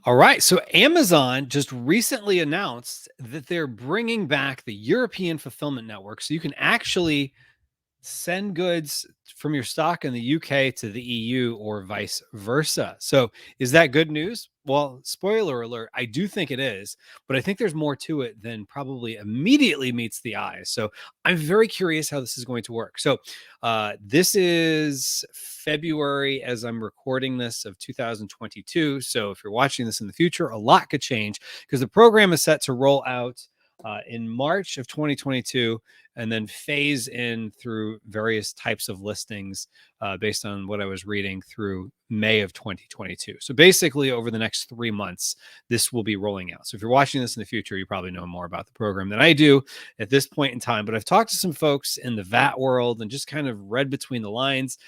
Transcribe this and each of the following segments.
All right. So Amazon just recently announced that they're bringing back the European fulfillment network. So you can actually send goods from your stock in the UK to the EU or vice versa. So, is that good news? Well, spoiler alert, I do think it is, but I think there's more to it than probably immediately meets the eye. So, I'm very curious how this is going to work. So, this is February as I'm recording this of 2022. So, if you're watching this in the future, a lot could change because the program is set to roll out in March of 2022 and then phase in through various types of listings based on what I was reading through May of 2022. So basically, over the next 3 months, this will be rolling out. So if you're watching this in the future, you probably know more about the program than I do at this point in time. But I've talked to some folks in the VAT world and just kind of read between the lines.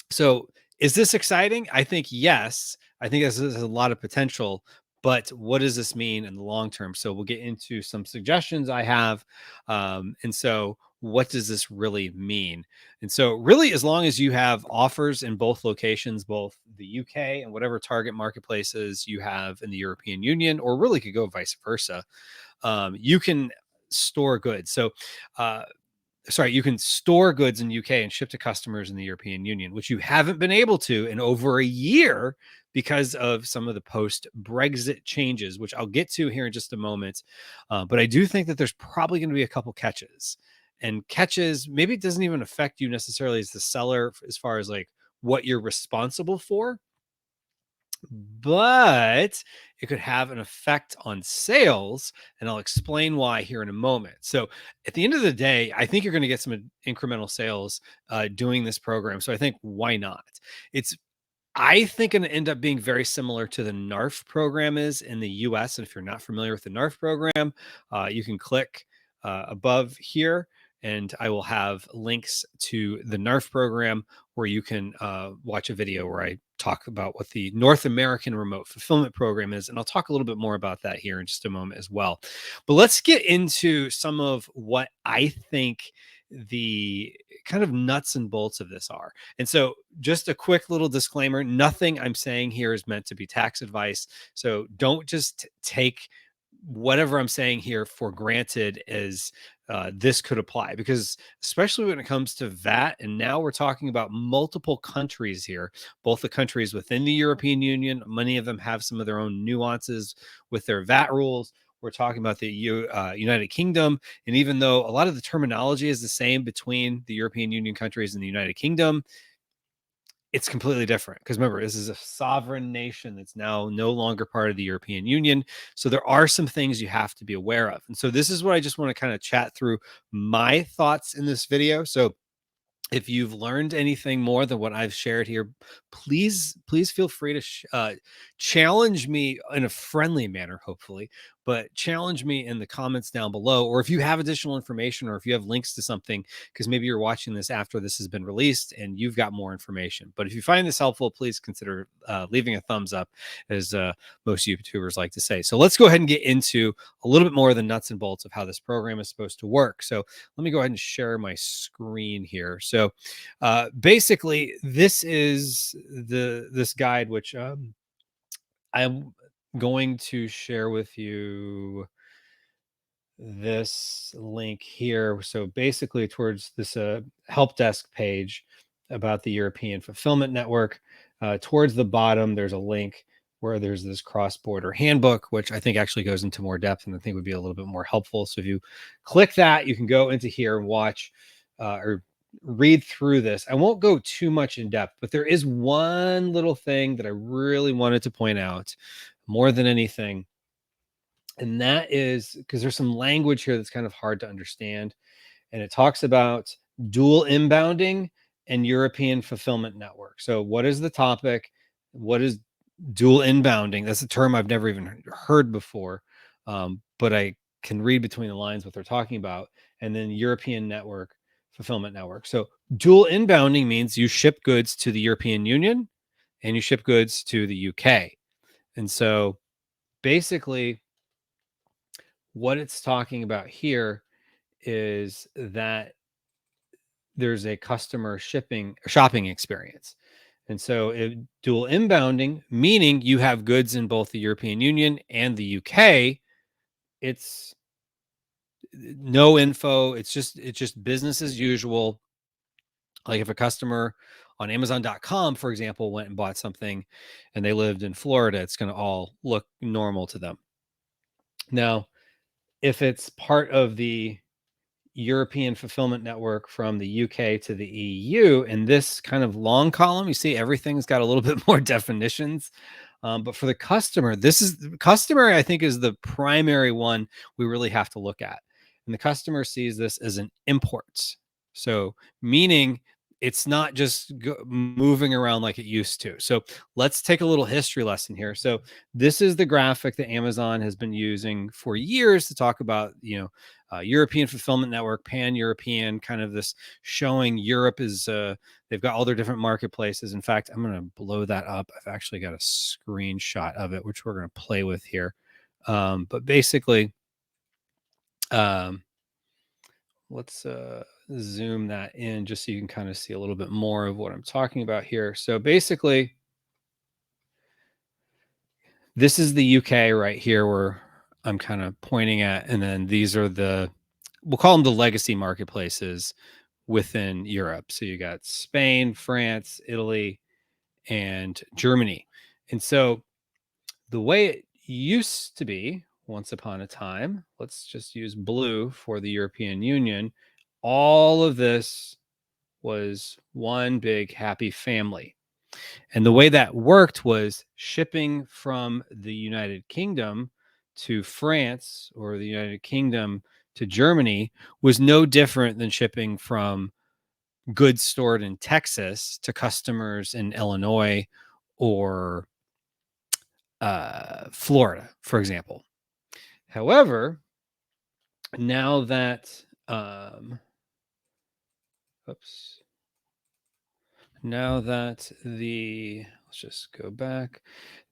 So is this exciting? I think yes. I think this has a lot of potential, but what does this mean in the long term? So we'll get into some suggestions I have. And so what does this really mean? And so really, as long as you have offers in both locations, both the UK and whatever target marketplaces you have in the European Union, or really could go vice versa, you can store goods. So you can store goods in UK and ship to customers in the European Union, which you haven't been able to in over a year because of some of the post-Brexit changes, which I'll get to here in just a moment. But I do think that there's probably going to be a couple catches. And catches, maybe it doesn't even affect you necessarily as the seller as far as like what you're responsible for, but it could have an effect on sales. And I'll explain why here in a moment. So at the end of the day, I think you're going to get some incremental sales doing this program. So I think why not? It's I think going to end up being very similar to the NARF program is in the US. And if you're not familiar with the NARF program, you can click above here and I will have links to the NARF program where you can watch a video where I talk about what the North American Remote Fulfillment Program is. And I'll talk a little bit more about that here in just a moment as well. But let's get into some of what I think the kind of nuts and bolts of this are. And so just a quick little disclaimer, nothing I'm saying here is meant to be tax advice. So don't just take whatever I'm saying here for granted as this could apply, because especially when it comes to VAT, and now we're talking about multiple countries here, both the countries within the European Union, many of them have some of their own nuances with their VAT rules. We're talking about the United Kingdom. And even though a lot of the terminology is the same between the European Union countries and the United Kingdom, it's completely different because remember, this is a sovereign nation that's now no longer part of the European Union. So there are some things you have to be aware of. And so this is what I just want to kind of chat through my thoughts in this video. So if you've learned anything more than what I've shared here, please feel free to challenge me in a friendly manner, hopefully, but challenge me in the comments down below. Or if you have additional information or if you have links to something, because maybe you're watching this after this has been released and you've got more information. But if you find this helpful, please consider leaving a thumbs up, as most YouTubers like to say. So let's go ahead and get into a little bit more of the nuts and bolts of how this program is supposed to work. So let me go ahead and share my screen here. So basically, this is this guide, which I'm going to share with you this link here. So basically, towards this help desk page about the European Fulfillment Network, towards the bottom, there's a link where there's this cross-border handbook, which I think actually goes into more depth and I think would be a little bit more helpful. So if you click that, you can go into here and watch or read through this. I won't go too much in depth, but there is one little thing that I really wanted to point out more than anything. And that is because there's some language here that's kind of hard to understand. And it talks about dual inbounding and European fulfillment network. So what is the topic? What is dual inbounding? That's a term I've never even heard before, but I can read between the lines what they're talking about. And then European network, fulfillment network. So dual inbounding means you ship goods to the European Union and you ship goods to the UK. And so basically what it's talking about here is that there's a customer shopping experience. And so dual inbounding, meaning you have goods in both the European Union and the UK, it's no info. It's just business as usual. Like if a customer on Amazon.com, for example, went and bought something and they lived in Florida, it's going to all look normal to them. Now, if it's part of the European fulfillment network from the UK to the EU, in this kind of long column, you see everything's got a little bit more definitions. But for the customer, customer, I think, is the primary one we really have to look at. And the customer sees this as an import. So, meaning it's not just moving around like it used to. So, let's take a little history lesson here. So, this is the graphic that Amazon has been using for years to talk about, European fulfillment network, pan-European, kind of this showing Europe is they've got all their different marketplaces. In fact, I'm going to blow that up. I've actually got a screenshot of it, which we're going to play with here. But basically, um, let's zoom that in just so you can kind of see a little bit more of what I'm talking about here. So basically, this is the UK right here where I'm kind of pointing at. And then these are we'll call them the legacy marketplaces within Europe. So you got Spain, France, Italy, and Germany. And so the way it used to be once upon a time, let's just use blue for the European Union, all of this was one big happy family. And the way that worked was shipping from the United Kingdom to France or the United Kingdom to Germany was no different than shipping from goods stored in Texas to customers in Illinois or Florida, for example. However, now that oops, now that let's just go back.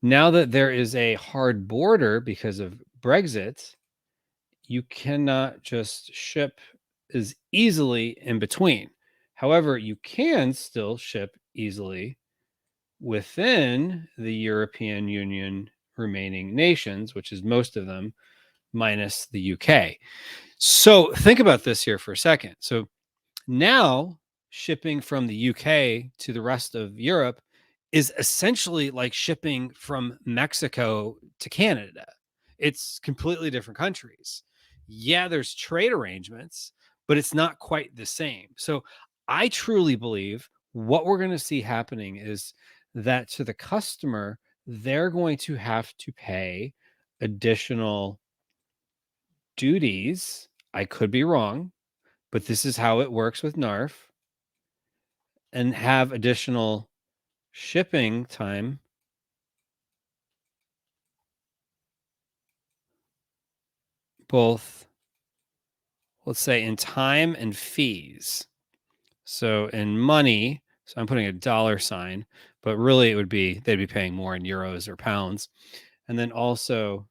Now that there is a hard border because of Brexit, you cannot just ship as easily in between. However, you can still ship easily within the European Union remaining nations, which is most of them, minus the UK. So think about this here for a second. So now shipping from the UK to the rest of Europe is essentially like shipping from Mexico to Canada. It's completely different countries. Yeah, there's trade arrangements, but it's not quite the same. So I truly believe what we're going to see happening is that to the customer, they're going to have to pay additional duties. I could be wrong, but this is how it works with NARF, and have additional shipping time, both, let's say, in time and fees. So in money, so I'm putting a dollar sign, but really they'd be paying more in euros or pounds. And then also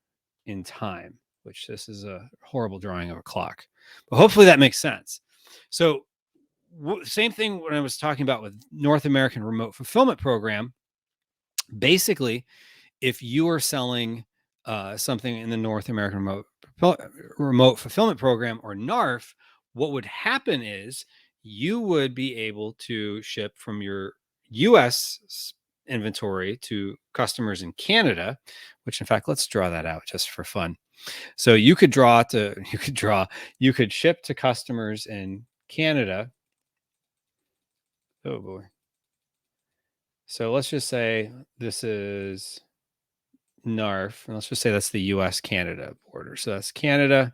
in time, which this is a horrible drawing of a clock, but hopefully that makes sense. So same thing when I was talking about with North American Remote Fulfillment Program. Basically, if you are selling something in the North American Remote Fulfillment Program, or NARF, what would happen is you would be able to ship from your US inventory to customers in Canada, which in fact, let's draw that out just for fun. So you could ship to customers in Canada. Oh boy. So let's just say this is NARF, and let's just say that's the US Canada border. So that's Canada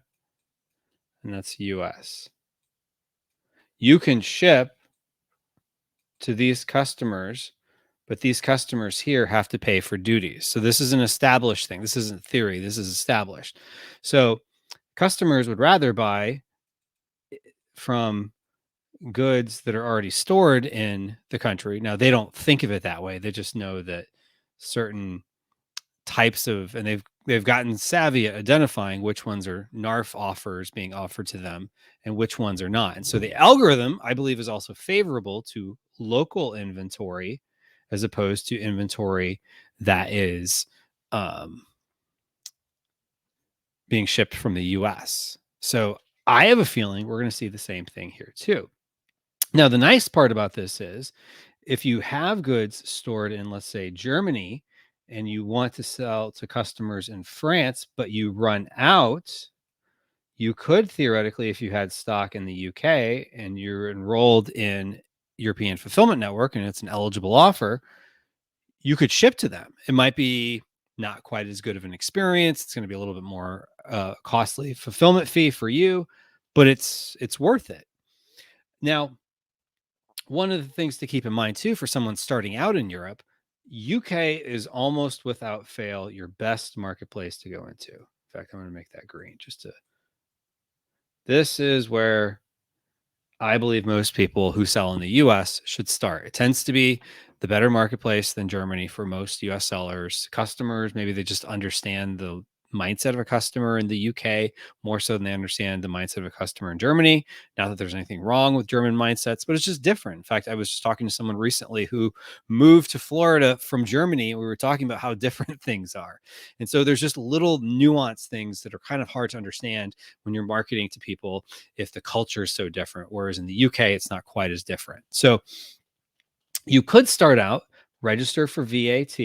and that's US. You can ship to these customers, but these customers here have to pay for duties. So this is an established thing. This isn't theory, this is established. So customers would rather buy from goods that are already stored in the country. Now, they don't think of it that way. They just know that certain types of, and they've gotten savvy at identifying which ones are NARF offers being offered to them and which ones are not. And so the algorithm, I believe, is also favorable to local inventory as opposed to inventory that is um, being shipped from the US. So I have a feeling we're going to see the same thing here too. Now, the nice part about this is if you have goods stored in, let's say, Germany, and you want to sell to customers in France, but you run out, you could theoretically, if you had stock in the UK and you're enrolled in European Fulfillment Network and it's an eligible offer, you could ship to them. It might be not quite as good of an experience. It's going to be a little bit more costly fulfillment fee for you, but it's worth it. Now, one of the things to keep in mind too for someone starting out in Europe, UK is almost without fail your best marketplace to go into. In fact, I'm going to make that green just to. This is where I believe most people who sell in the US should start. It tends to be the better marketplace than Germany for most US sellers. Customers, maybe they just understand the mindset of a customer in the UK more so than they understand the mindset of a customer in Germany. Not that there's anything wrong with German mindsets, but it's just different. In fact, I was just talking to someone recently who moved to Florida from Germany, and we were talking about how different things are. And so there's just little nuanced things that are kind of hard to understand when you're marketing to people if the culture is so different. Whereas in the UK, it's not quite as different. So you could start out, register for VAT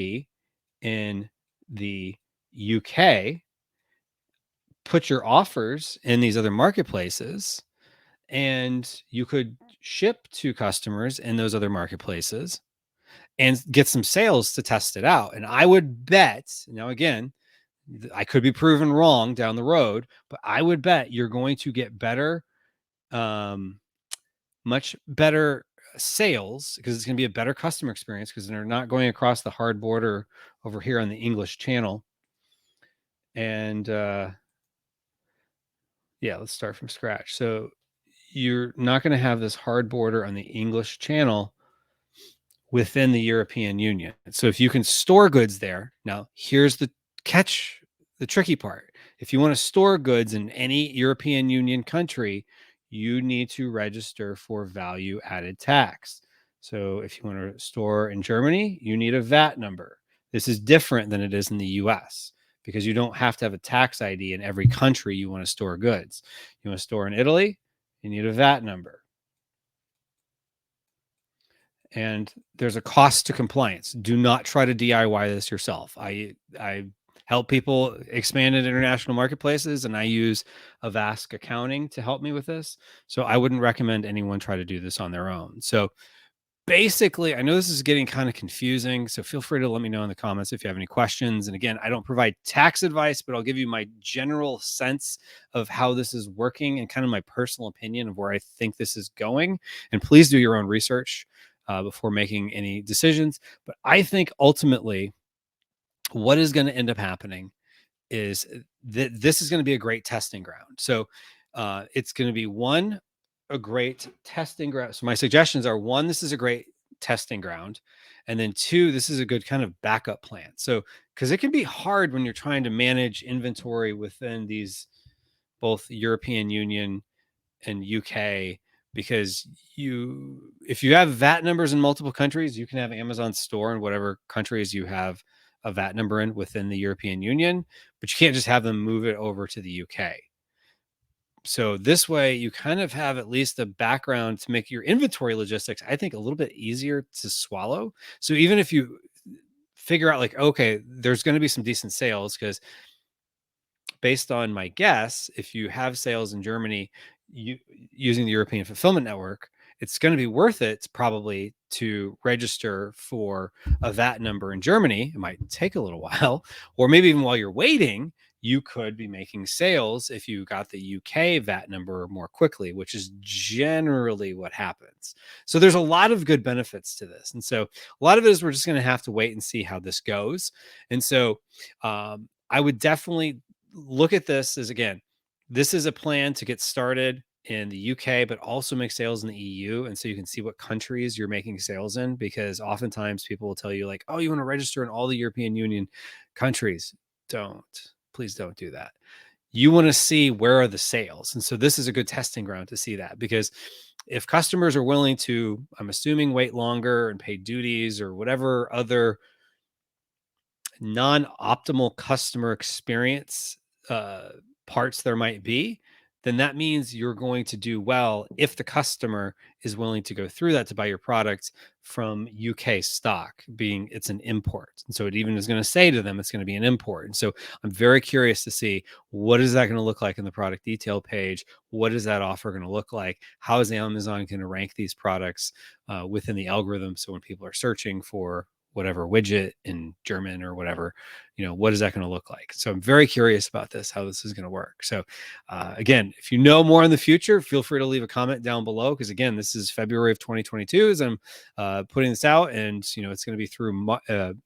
in the UK, put your offers in these other marketplaces, and you could ship to customers in those other marketplaces and get some sales to test it out. And I would bet, now again, I could be proven wrong down the road, but I would bet you're going to get better, much better sales because it's going to be a better customer experience because they're not going across the hard border over here on the English channel. And yeah, let's start from scratch. So you're not going to have this hard border on the English channel within the European Union. So if you can store goods there, now here's the catch, the tricky part. If you want to store goods in any European Union country, you need to register for value added tax. So if you want to store in Germany, you need a VAT number. This is different than it is in the US because you don't have to have a tax ID in every country you want to store goods. You want to store in Italy, you need a VAT number. And there's a cost to compliance. Do not try to DIY this yourself. I help people expand in international marketplaces, and I use Avast accounting to help me with this. So I wouldn't recommend anyone try to do this on their own. So basically, I know this is getting kind of confusing, so feel free to let me know in the comments if you have any questions. And again, I don't provide tax advice, but I'll give you my general sense of how this is working and kind of my personal opinion of where I think this is going. And please do your own research before making any decisions. But I think ultimately, what is going to end up happening is that this is going to be a great testing ground. So it's going to be a great testing ground. So my suggestions are one, this is a great testing ground. And then two, this is a good kind of backup plan. So, because it can be hard when you're trying to manage inventory within these both European Union and UK, because if you have VAT numbers in multiple countries, you can have Amazon store in whatever countries you have a VAT number in within the European Union, but you can't just have them move it over to the UK. So this way you kind of have at least a background to make your inventory logistics, I think, a little bit easier to swallow. So even if you figure out like, okay, there's going to be some decent sales because based on my guess, if you have sales in Germany using the European Fulfillment Network, it's going to be worth it probably to register for a VAT number in Germany. It might take a little while, or maybe even while you're waiting, you could be making sales if you got the UK VAT number more quickly, which is generally what happens. So there's a lot of good benefits to this. And so a lot of it is we're just going to have to wait and see how this goes. And so I would definitely look at this as, again, this is a plan to get started in the UK, but also make sales in the EU. And so you can see what countries you're making sales in, because oftentimes people will tell you like, oh, you want to register in all the European Union countries. Please don't do that. you want to see where are the sales. And so this is a good testing ground to see that, because if customers are willing to, I'm assuming, wait longer and pay duties or whatever other non-optimal customer experience uh, parts there might be, then that means you're going to do well if the customer is willing to go through that to buy your product from UK stock, being it's an import. And so it even is going to say to them it's going to be an import. And so I'm very curious to see, what is that going to look like in the product detail page? What is that offer going to look like? How is Amazon going to rank these products within the algorithm? So when people are searching for whatever widget in German or whatever, what is that going to look like? So I'm very curious about this, how this is going to work. So again, if you know more in the future, feel free to leave a comment down below, because again, this is February of 2022 as I'm putting this out, and it's going to be through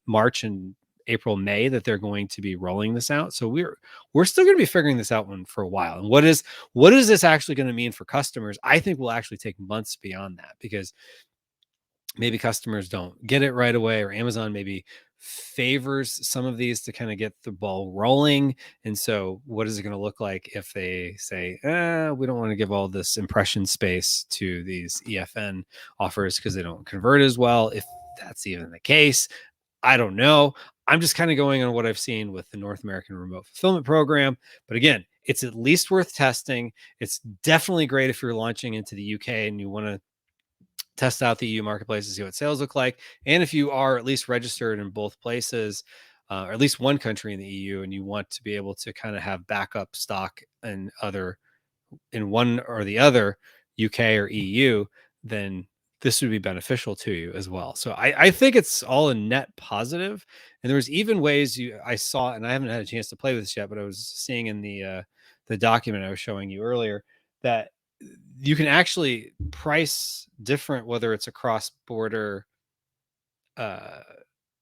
March and April, May that they're going to be rolling this out. So we're still going to be figuring this out for a while. And what is this actually going to mean for customers? I think will actually take months beyond that, because maybe customers don't get it right away, or Amazon maybe favors some of these to kind of get the ball rolling. And so what is it going to look like if they say, we don't want to give all this impression space to these EFN offers because they don't convert as well? If that's even the case, I don't know. I'm just kind of going on what I've seen with the North American Remote Fulfillment Program. But again, it's at least worth testing. It's definitely great if you're launching into the UK and you want to test out the EU marketplace to see what sales look like. And if you are at least registered in both places, or at least one country in the EU, and you want to be able to kind of have backup stock in one or the other, UK or EU, then this would be beneficial to you as well. So I think it's all a net positive. And there's even ways I saw, and I haven't had a chance to play with this yet, but I was seeing in the document I was showing you earlier, that you can actually price different whether it's a cross-border uh,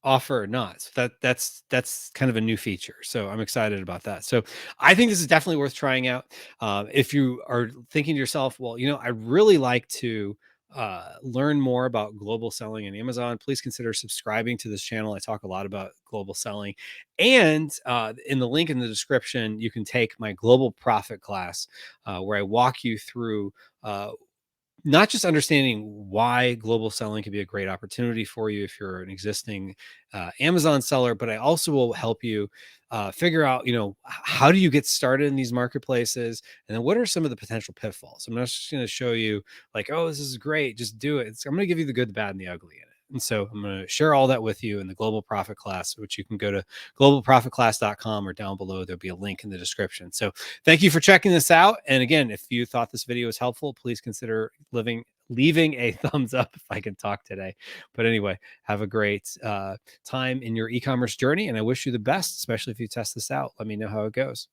offer or not. So that's kind of a new feature. So I'm excited about that. So I think this is definitely worth trying out. If you are thinking to yourself, well, I really like to learn more about global selling in Amazon, please consider subscribing to this channel. I talk a lot about global selling. And in the link in the description, you can take my global profit class, where I walk you through not just understanding why global selling can be a great opportunity for you if you're an existing Amazon seller, but I also will help you figure out, how do you get started in these marketplaces? And then what are some of the potential pitfalls? I'm not just going to show you like, oh, this is great, just do it. I'm going to give you the good, the bad, and the ugly in it. And so I'm going to share all that with you in the Global Profit class, which you can go to globalprofitclass.com, or down below, there'll be a link in the description. So thank you for checking this out. And again, if you thought this video was helpful, please consider leaving a thumbs up if I can talk today. But anyway, have a great time in your e-commerce journey. And I wish you the best, especially if you test this out. Let me know how it goes.